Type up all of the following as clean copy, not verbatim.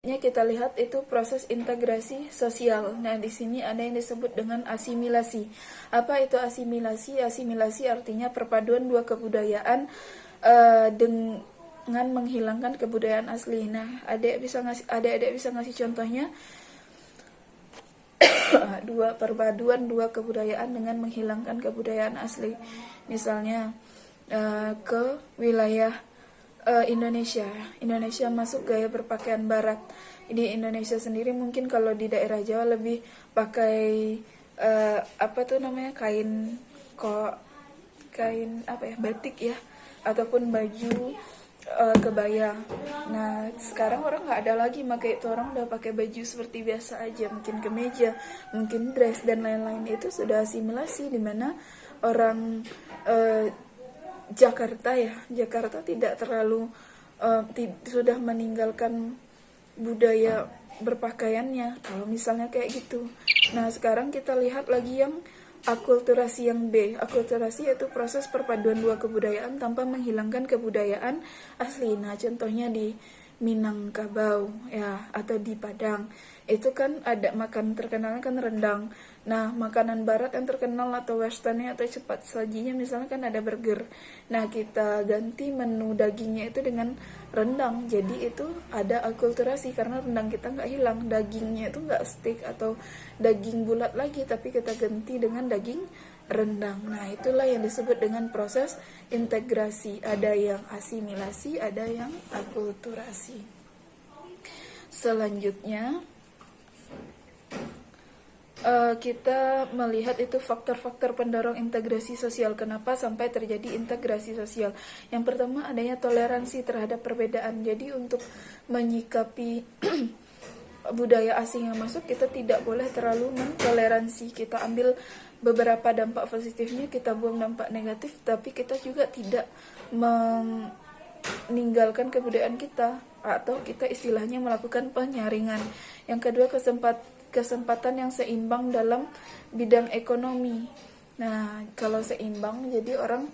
Selanjutnya kita lihat itu proses integrasi sosial. Nah, di sini ada yang disebut dengan asimilasi. Apa itu asimilasi? Asimilasi artinya perpaduan dua kebudayaan dengan menghilangkan kebudayaan asli. Nah, adik-adik bisa ngasih contohnya perpaduan dua kebudayaan dengan menghilangkan kebudayaan asli. Misalnya ke wilayah Indonesia masuk gaya berpakaian barat. Di Indonesia sendiri mungkin kalau di daerah Jawa lebih pakai kain batik ya, ataupun baju kebaya. Nah, sekarang orang nggak ada lagi pakai itu, orang udah pakai baju seperti biasa aja, mungkin kemeja, mungkin dress dan lain-lain. Itu sudah asimilasi, dimana orang Jakarta tidak terlalu sudah meninggalkan budaya berpakaiannya kalau misalnya kayak gitu. Nah, sekarang kita lihat lagi yang akulturasi yang B. Akulturasi yaitu proses perpaduan dua kebudayaan tanpa menghilangkan kebudayaan asli. Nah, contohnya di Minangkabau ya, atau di Padang. Itu kan ada makanan terkenalnya kan rendang. Nah, makanan barat yang terkenal atau westernnya atau cepat sajinya misalnya kan ada burger. Nah, kita ganti menu dagingnya itu dengan rendang. Jadi itu ada akulturasi karena rendang kita nggak hilang. Dagingnya itu nggak steak atau daging bulat lagi, tapi kita ganti dengan daging rendang. Nah, itulah yang disebut dengan proses integrasi. Ada yang asimilasi, ada yang akulturasi. Selanjutnya kita melihat itu faktor-faktor pendorong integrasi sosial. Kenapa sampai terjadi integrasi sosial? Yang pertama, adanya toleransi terhadap perbedaan. Jadi untuk menyikapi budaya asing yang masuk, kita tidak boleh terlalu mentoleransi. Kita ambil beberapa dampak positifnya, kita buang dampak negatif, tapi kita juga tidak meninggalkan kebudayaan kita, atau kita istilahnya melakukan penyaringan. Yang kedua, kesempatan yang seimbang dalam bidang ekonomi. Nah, kalau seimbang, jadi orang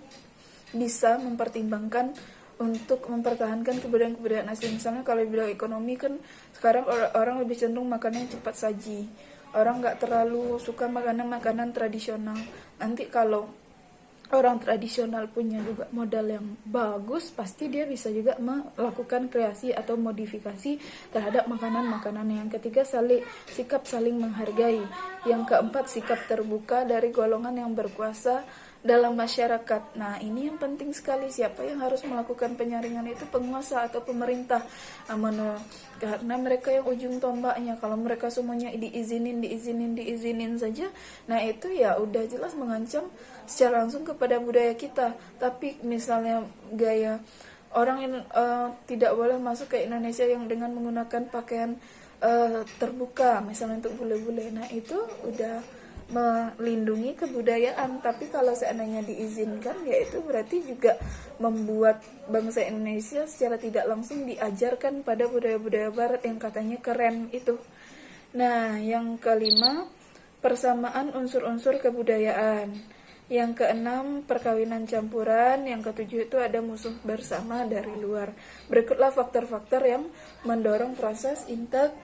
bisa mempertimbangkan untuk mempertahankan kebudayaan-kebudayaan asli. Misalnya kalau di bidang ekonomi kan sekarang orang lebih cenderung makannya cepat saji. Orang nggak terlalu suka makanan-makanan tradisional. Nanti kalau orang tradisional punya juga modal yang bagus, pasti dia bisa juga melakukan kreasi atau modifikasi terhadap makanan-makanan. Yang ketiga, sikap saling menghargai. Yang keempat, sikap terbuka dari golongan yang berkuasa dalam masyarakat. Nah, ini yang penting sekali. Siapa yang harus melakukan penyaringan itu? Penguasa atau pemerintah. Karena mereka yang ujung tombaknya. Kalau mereka semuanya diizinin saja, nah itu ya udah jelas mengancam secara langsung kepada budaya kita. Tapi misalnya gaya orang yang tidak boleh masuk ke Indonesia yang dengan menggunakan pakaian terbuka, misalnya untuk bule-bule. Nah, itu udah melindungi kebudayaan. Tapi kalau seandainya diizinkan, ya itu berarti juga membuat bangsa Indonesia secara tidak langsung diajarkan pada budaya-budaya barat yang katanya keren itu. Nah, yang kelima, persamaan unsur-unsur kebudayaan. Yang keenam, perkawinan campuran. Yang ketujuh itu ada musuh bersama dari luar. Berikutlah faktor-faktor yang mendorong proses integrasi.